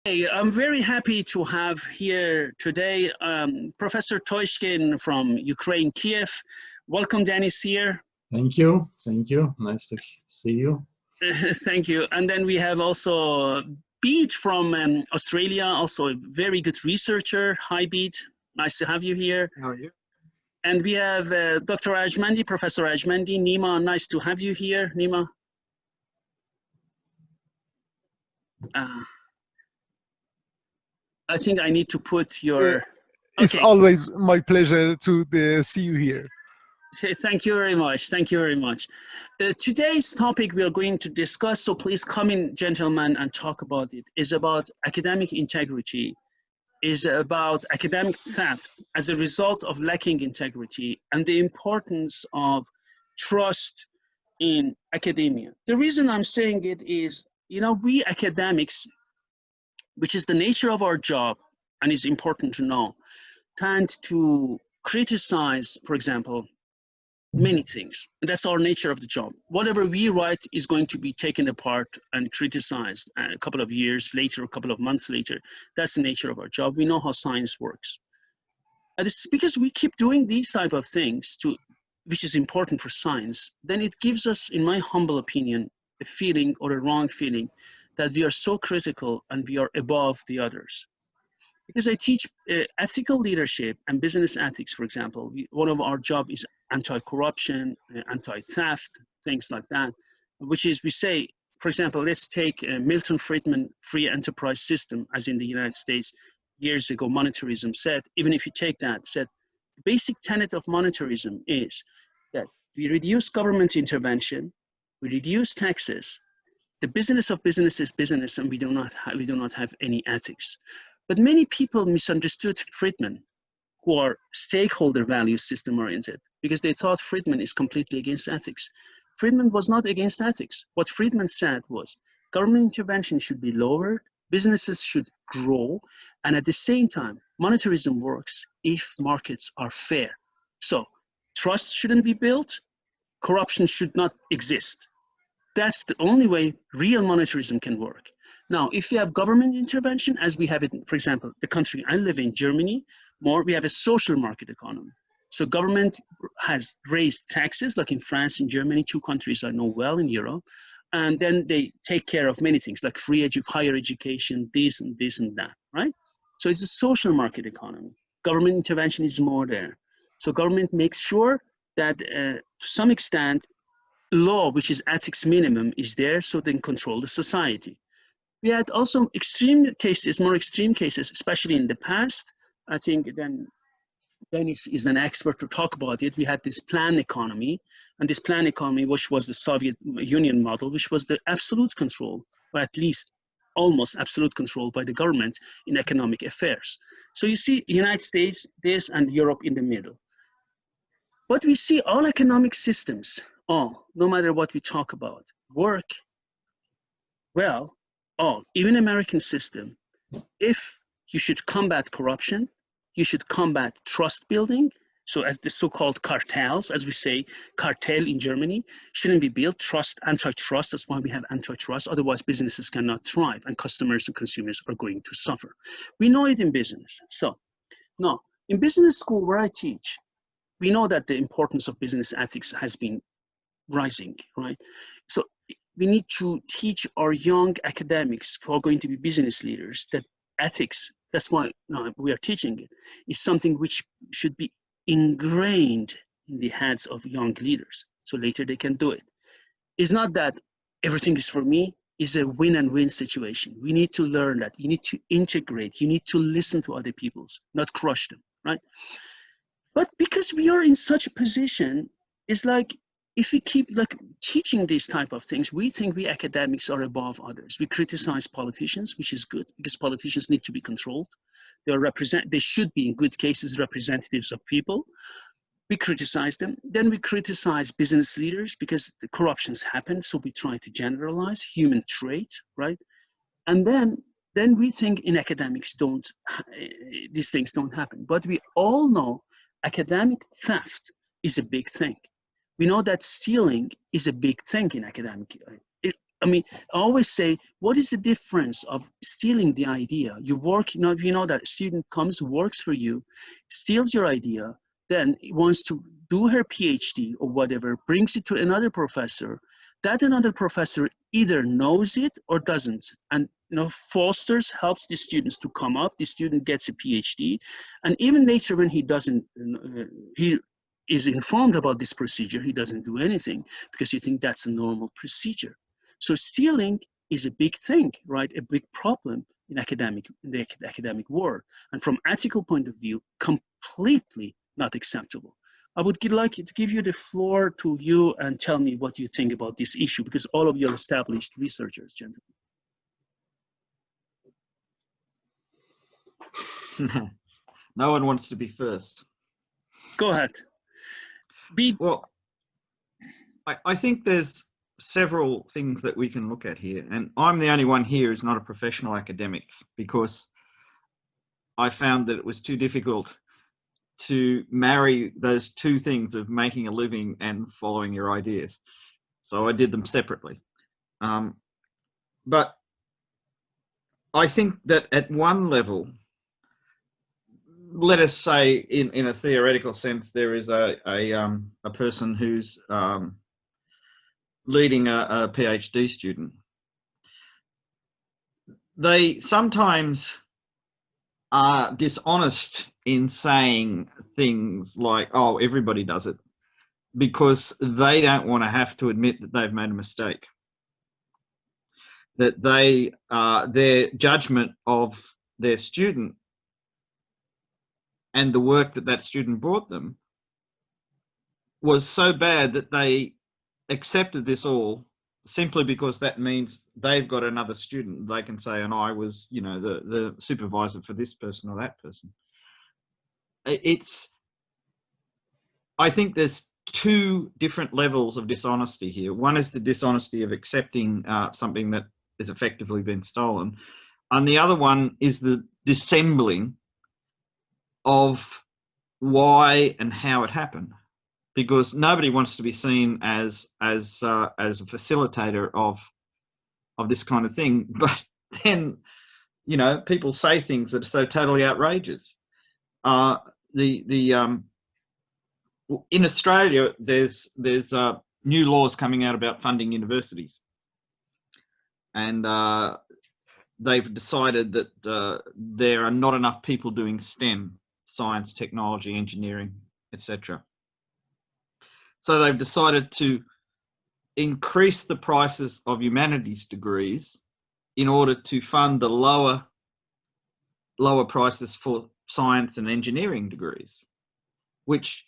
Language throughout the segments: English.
Hey, I'm very happy to have here today Professor Toichkin from Ukraine, Kiev. Welcome, Dennis, here. Thank you. Thank you. Nice to see you. Thank you. And then we have also Bede from Australia, also a very good researcher. Hi, Bede. Nice to have you here. How are you? And we have Dr. Arjmandi, Professor Arjmandi. Nima, nice to have you here. Nima. I think I need to put your... It's always my pleasure to see you here. Thank you very much. Thank you very much. Today's topic we are going to discuss, so please come in, gentlemen, and talk about it, is about academic integrity, is about academic theft as a result of lacking integrity, and the importance of trust in academia. The reason I'm saying it is, you know, we academics, which is the nature of our job, and is important to know, tend to criticize, for example, many things. And that's our nature of the job. Whatever we write is going to be taken apart and criticized a couple of years later, a couple of months later. That's the nature of our job. We know how science works. And it's because we keep doing these type of things, which is important for science, then it gives us, in my humble opinion, a feeling or a wrong feeling that we are so critical and we are above the others. Because I teach ethical leadership and business ethics, for example. One of our job is anti-corruption, anti-theft, things like that, which is we say, for example, let's take Milton Friedman free enterprise system, as in the United States years ago, monetarism said, even if you take that, said the basic tenet of monetarism is that we reduce government intervention, we reduce taxes, the business of business is business, and we do not have any ethics. But many people misunderstood Friedman, who are stakeholder value system oriented, because they thought Friedman is completely against ethics. Friedman was not against ethics. What Friedman said was government intervention should be lowered, businesses should grow, and at the same time, monetarism works if markets are fair. So trust shouldn't be built, corruption should not exist. That's the only way real monetarism can work. Now, if you have government intervention, as we have it, for example, the country I live in, Germany, we have a social market economy. So government has raised taxes, like in France and Germany, two countries I know well in Europe, and then they take care of many things, like higher education, this and that, right? So it's a social market economy. Government intervention is more there. So government makes sure that to some extent, law, which is ethics minimum, is there so they can control the society. We had also extreme cases, more extreme cases, especially in the past. I think then Dennis is an expert to talk about it. We had this plan economy, and this plan economy, which was the Soviet Union model, which was the absolute control, or at least almost absolute control by the government in economic affairs. So you see United States, this, and Europe in the middle. But we see all economic systems, no matter what we talk about, work well. Even American system, if you should combat corruption, you should combat trust building. So as the so-called cartels, as we say, cartel in Germany, shouldn't be built, antitrust, that's why we have antitrust, otherwise businesses cannot thrive and customers and consumers are going to suffer. We know it in business. So now, in business school where I teach, we know that the importance of business ethics has been rising, right? So we need to teach our young academics who are going to be business leaders that ethics, that's why we are teaching it, is something which should be ingrained in the heads of young leaders, so later they can do it. It's not that everything is for me, it's a win and win situation. We need to learn that. You need to integrate, you need to listen to other people's, not crush them, right? But because we are in such a position, it's like, if we keep teaching these type of things, we think we academics are above others. We criticize politicians, which is good because politicians need to be controlled. They should be, in good cases, representatives of people. We criticize them. Then we criticize business leaders because the corruptions happen. So we try to generalize human trait, right? And then we think in academics these things don't happen. But we all know academic theft is a big thing. We know that stealing is a big thing in academic. I mean, I always say, what is the difference of stealing the idea? You work, you know that a student comes, works for you, steals your idea, then wants to do her PhD or whatever, brings it to another professor. That another professor either knows it or doesn't, and fosters, helps the students to come up. The student gets a PhD, and even later when he doesn't, he is informed about this procedure, he doesn't do anything because you think that's a normal procedure. So stealing is a big thing, right? A big problem in the academic world, and from ethical point of view, completely not acceptable. I would like to give you the floor to you and tell me what you think about this issue, because all of you are established researchers, gentlemen. No one wants to be first. Go ahead. Well, I think there's several things that we can look at here, and I'm the only one here who's not a professional academic, because I found that it was too difficult to marry those two things of making a living and following your ideas. So I did them separately. But I think that at one level, let us say in a theoretical sense, there is a person who's leading a PhD student. They sometimes are dishonest in saying things like, oh, everybody does it, because they don't want to have to admit that they've made a mistake. That their judgment of their student and the work that student brought them was so bad that they accepted this all simply because that means they've got another student. They can say, and I was, the supervisor for this person or that person. I think there's two different levels of dishonesty here. One is the dishonesty of accepting something that has effectively been stolen. And the other one is the dissembling of why and how it happened. Because nobody wants to be seen as a facilitator of this kind of thing, but then people say things that are so totally outrageous. In Australia, there's new laws coming out about funding universities, and they've decided that there are not enough people doing STEM, science, technology, engineering, etc. So they've decided to increase the prices of humanities degrees in order to fund the lower prices for science and engineering degrees, which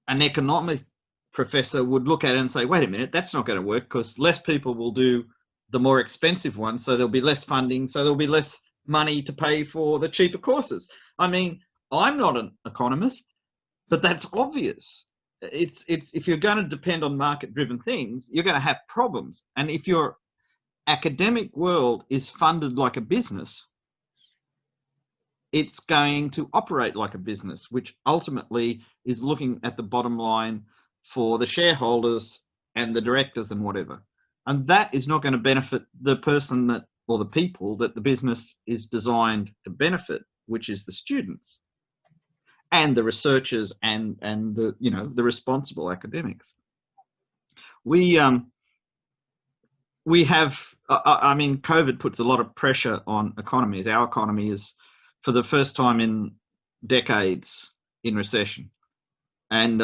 an economic professor would look at it and say, wait a minute, that's not going to work, because less people will do the more expensive ones, so there'll be less funding, so there'll be less money to pay for the cheaper courses. I mean, I'm not an economist, but that's obvious. It's if you're going to depend on market-driven things, you're going to have problems. And if your academic world is funded like a business, it's going to operate like a business, which ultimately is looking at the bottom line for the shareholders and the directors and whatever. And that is not going to benefit the person or the people that the business is designed to benefit, which is the students and the researchers and the the responsible academics. We have, I mean, COVID puts a lot of pressure on economies. Our economy is, for the first time in decades, in recession. And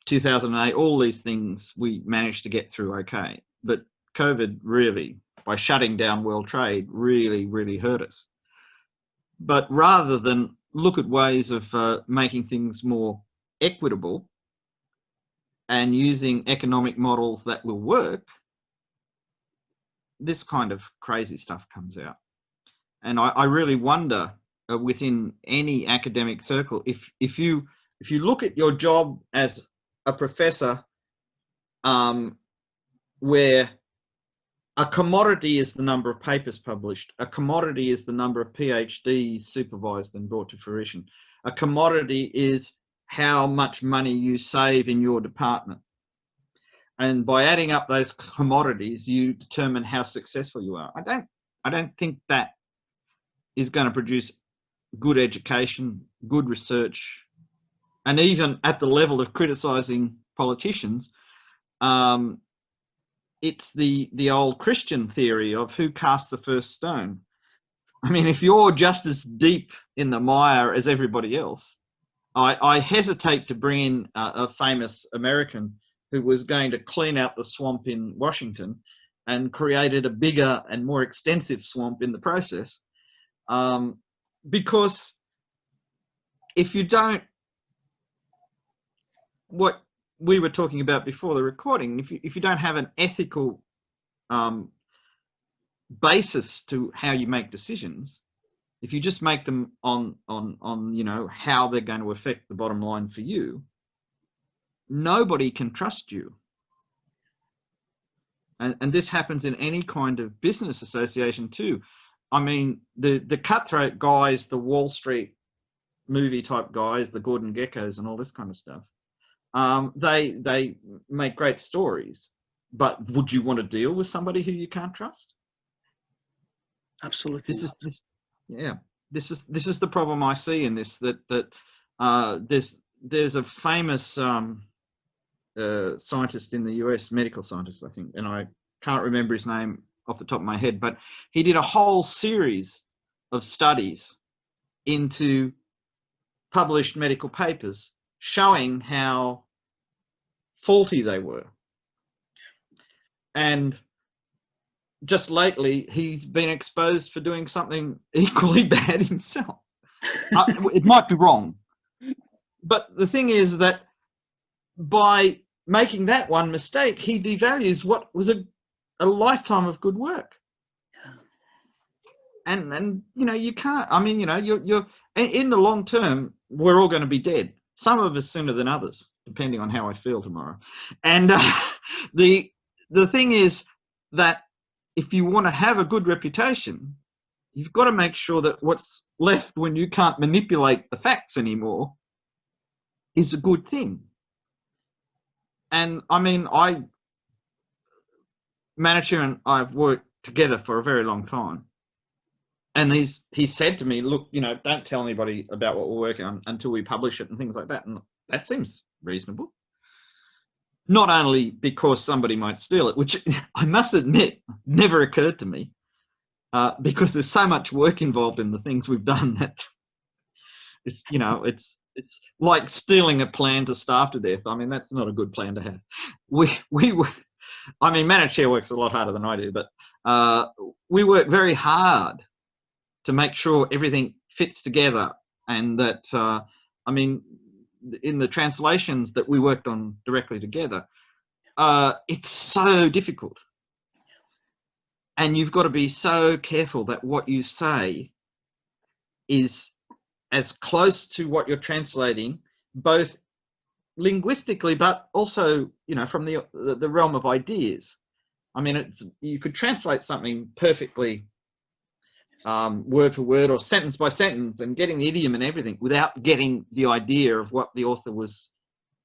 2008, all these things we managed to get through okay. But COVID really, by shutting down world trade, really hurt us. But rather than look at ways of making things more equitable and using economic models that will work, this kind of crazy stuff comes out. And I really wonder within any academic circle, if you look at your job as a professor, where a commodity is the number of papers published, a commodity is the number of PhDs supervised and brought to fruition, a commodity is how much money you save in your department, and by adding up those commodities, you determine how successful you are. I don't think that is going to produce good education, good research, and even at the level of criticizing politicians, it's the old Christian theory of who casts the first stone. I mean, if you're just as deep in the mire as everybody else, I hesitate to bring in a famous American who was going to clean out the swamp in Washington and created a bigger and more extensive swamp in the process. Because if you don't, what we were talking about before the recording, if you don't have an ethical basis to how you make decisions, if you just make them on you know, how they're going to affect the bottom line for you, nobody can trust you. And this happens in any kind of business association too. I mean, the cutthroat guys, the Wall Street movie type guys, the Gordon Geckos and all this kind of stuff, they make great stories, but would you want to deal with somebody who you can't trust? Absolutely. This is the problem I see in this, that there's a famous scientist in the US, medical scientist, I think, and I can't remember his name off the top of my head, but he did a whole series of studies into published medical papers showing how faulty they were. And just lately, he's been exposed for doing something equally bad himself. It might be wrong, but the thing is that by making that one mistake, he devalues what was a lifetime of good work. And you know, you can't. I mean, you know, you're in the long term, we're all going to be dead. Some of us sooner than others, depending on how I feel tomorrow. And the thing is that if you want to have a good reputation, you've got to make sure that what's left when you can't manipulate the facts anymore is a good thing. And I mean, Manager and I've worked together for a very long time. And he said to me, look, you know, don't tell anybody about what we're working on until we publish it and things like that. And that seems reasonable. Not only because somebody might steal it, which I must admit never occurred to me, because there's so much work involved in the things we've done that it's, you know, it's like stealing a plan to starve to death. I mean, that's not a good plan to have. I mean, Manager works a lot harder than I do, but we work very hard to make sure everything fits together, and that I mean, in the translations that we worked on directly together, it's so difficult, and you've got to be so careful that what you say is as close to what you're translating, both linguistically but also, you know, from the realm of ideas. I mean, you could translate something perfectly word for word or sentence by sentence and getting the idiom and everything without getting the idea of what the author was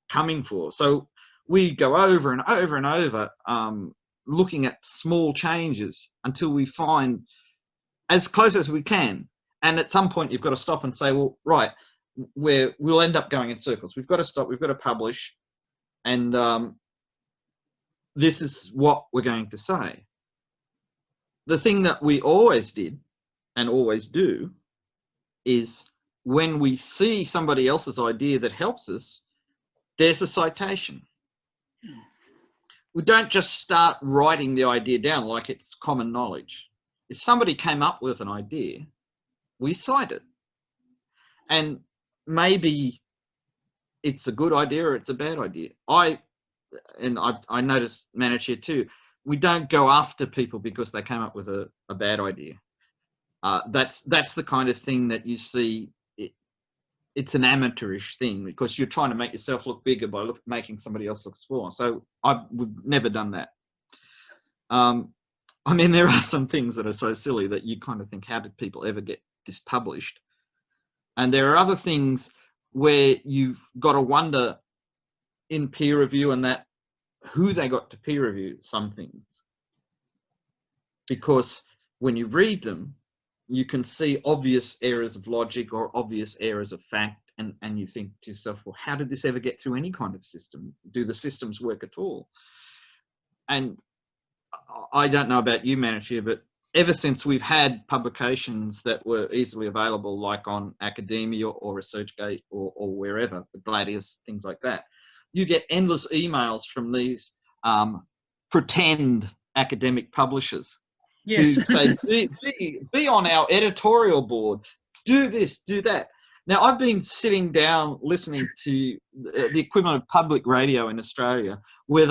coming for. So we go over and over and over, looking at small changes until we find as close as we can. And at some point you've got to stop and say, well, right, we'll end up going in circles. We've got to stop, we've got to publish, and this is what we're going to say. The thing that we always did and always do is when we see somebody else's idea that helps us, there's a citation. We don't just start writing the idea down like it's common knowledge. If somebody came up with an idea, we cite it. And maybe it's a good idea or it's a bad idea. I noticed, Manager too, we don't go after people because they came up with a bad idea. That's the kind of thing that you see. It's an amateurish thing because you're trying to make yourself look bigger by making somebody else look smaller. So we've never done that. I mean, there are some things that are so silly that you kind of think, how did people ever get this published? And there are other things where you've got to wonder in peer review and that, who they got to peer review some things, because when you read them, you can see obvious errors of logic or obvious errors of fact, and you think to yourself, well, how did this ever get through any kind of system? Do the systems work at all? And I don't know about you, Manitou, but ever since we've had publications that were easily available, like on Academia or ResearchGate or wherever, the Gladius, things like that, you get endless emails from these pretend academic publishers who Yes. say, be on our editorial board, do this, do that. Now, I've been sitting down listening to the equivalent of public radio in Australia, where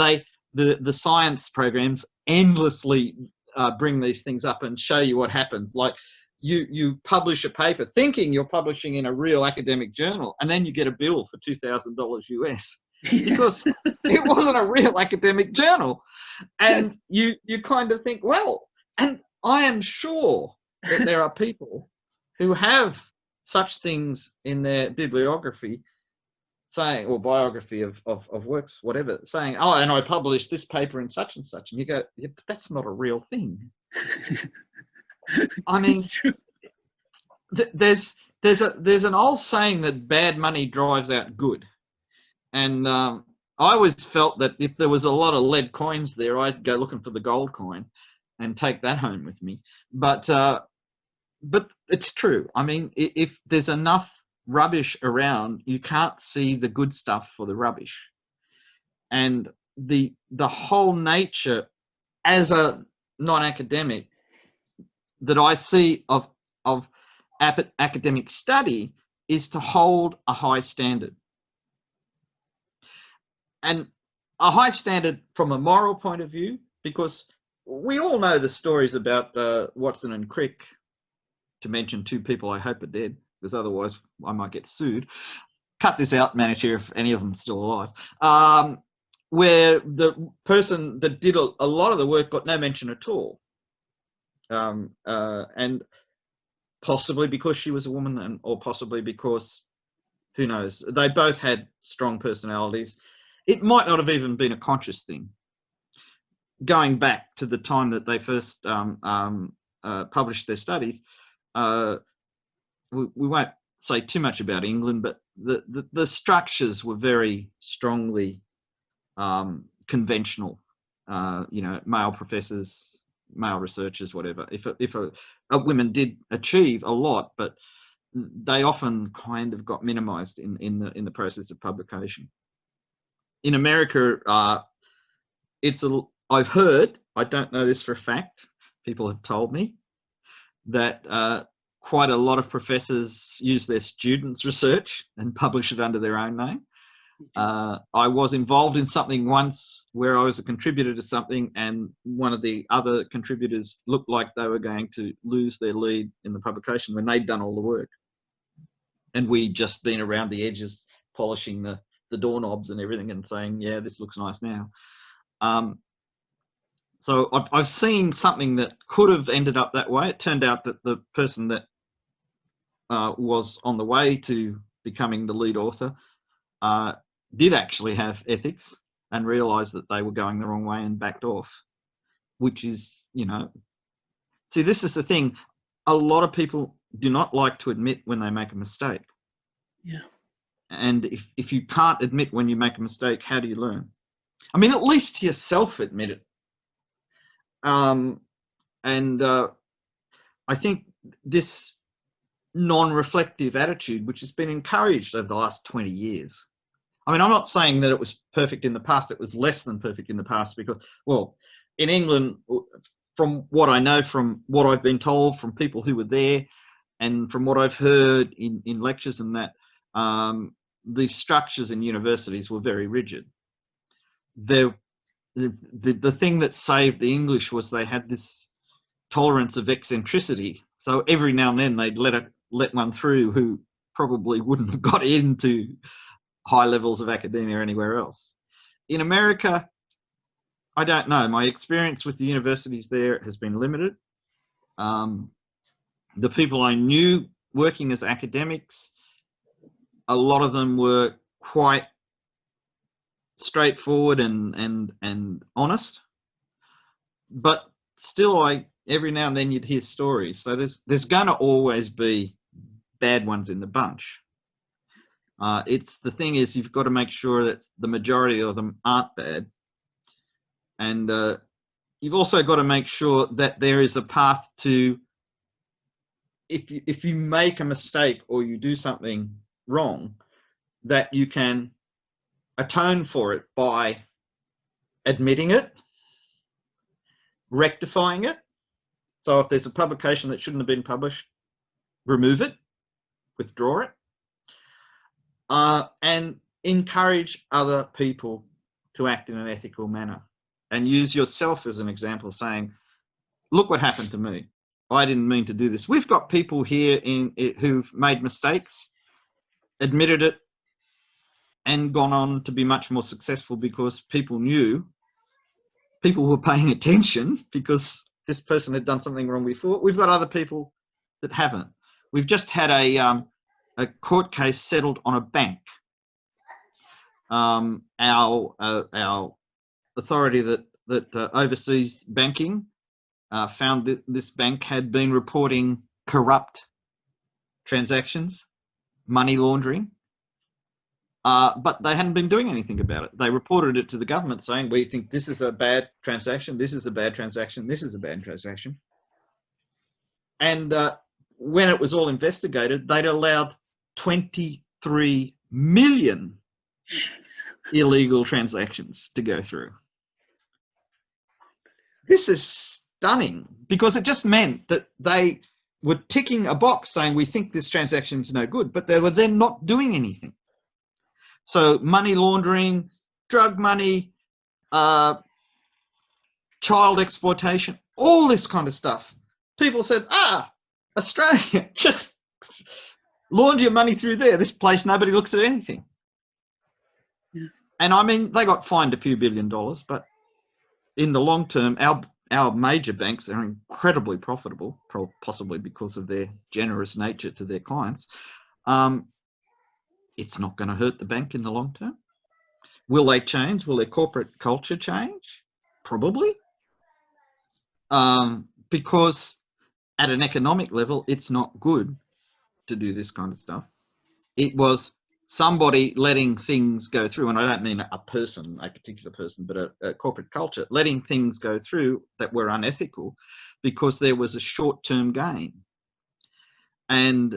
the science programs endlessly bring these things up and show you what happens. Like you publish a paper thinking you're publishing in a real academic journal, and then you get a bill for $2,000 US because it wasn't a real academic journal. And you kind of think, well, and I am sure that there are people who have such things in their bibliography saying, or biography of works, whatever, saying, oh, and I published this paper in such and such. And you go, yeah, but that's not a real thing. I mean, there's an old saying that bad money drives out good. And I always felt that if there was a lot of lead coins there, I'd go looking for the gold coin and take that home with me. But it's true. I mean, if there's enough rubbish around, you can't see the good stuff for the rubbish. And the whole nature as a non-academic that I see of academic study is to hold a high standard. And a high standard from a moral point of view, because we all know the stories about Watson and Crick, to mention two people I hope are dead, because otherwise I might get sued. Cut this out, manager, if any of them still alive. Where the person that did a lot of the work got no mention at all. And possibly because she was a woman, or possibly because, who knows, they both had strong personalities. It might not have even been a conscious thing. Going back to the time that they first published their studies, we won't say too much about England, but the structures were very strongly conventional. You know, male professors, male researchers, whatever. If a women did achieve a lot, but they often kind of got minimized in the process of publication. In America, I've heard, I don't know this for a fact, people have told me that quite a lot of professors use their students' research and publish it under their own name. I was involved in something once where I was a contributor to something, and one of the other contributors looked like they were going to lose their lead in the publication when they'd done all the work. And we'd just been around the edges polishing the doorknobs and everything and saying, yeah, this looks nice now. So I've seen something that could have ended up that way. It turned out that the person that was on the way to becoming the lead author did actually have ethics and realized that they were going the wrong way and backed off, which is, you know, see, this is the thing. A lot of people do not like to admit when they make a mistake. Yeah. And if you can't admit when you make a mistake, how do you learn? I mean, at least to yourself admit it. I think this non-reflective attitude, which has been encouraged over the last 20 years. I mean, I'm not saying that it was perfect in the past. It was less than perfect in the past because, well, in England, from what I know, from what I've been told from people who were there, and from what I've heard in lectures and that, the structures in universities were very rigid. The thing that saved the English was they had this tolerance of eccentricity. So every now and then they'd let one through who probably wouldn't have got into high levels of academia or anywhere else. In America, I don't know. My experience with the universities there has been limited. The people I knew working as academics, a lot of them were quite straightforward and honest, but still, every now and then you'd hear stories. So there's going to always be bad ones in the bunch. The thing is, you've got to make sure that the majority of them aren't bad, and you've also got to make sure that there is a path to, if you make a mistake or you do something wrong, that you can atone for it by admitting it, rectifying it. So if there's a publication that shouldn't have been published, remove it, withdraw it, and encourage other people to act in an ethical manner, and use yourself as an example, saying, look what happened to me. I didn't mean to do this. We've got people here who've made mistakes, admitted it, and gone on to be much more successful because people were paying attention because this person had done something wrong before. We've got other people that haven't. We've just had a court case settled on a bank. Our authority that oversees banking found that this bank had been reporting corrupt transactions, money laundering, but they hadn't been doing anything about it. They reported it to the government saying, we think this is a bad transaction, this is a bad transaction, this is a bad transaction. And when it was all investigated, they'd allowed 23 million illegal transactions to go through. This is stunning, because it just meant that they were ticking a box saying, we think this transaction is no good, but they were then not doing anything. So money laundering, drug money, child exploitation, all this kind of stuff. People said, Australia, just launder your money through there. This place, nobody looks at anything. Yeah. And I mean, they got fined a few $1 billion, but in the long term, our major banks are incredibly profitable, possibly because of their generous nature to their clients. It's not going to hurt the bank in the long term. Will they change? Will their corporate culture change? Probably. Because at an economic level, it's not good to do this kind of stuff. It was somebody letting things go through, and I don't mean a person, a particular person, but a corporate culture, letting things go through that were unethical because there was a short-term gain. And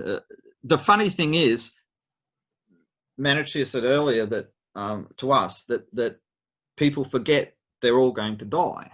the funny thing is, Manachia said earlier that to us that people forget they're all going to die.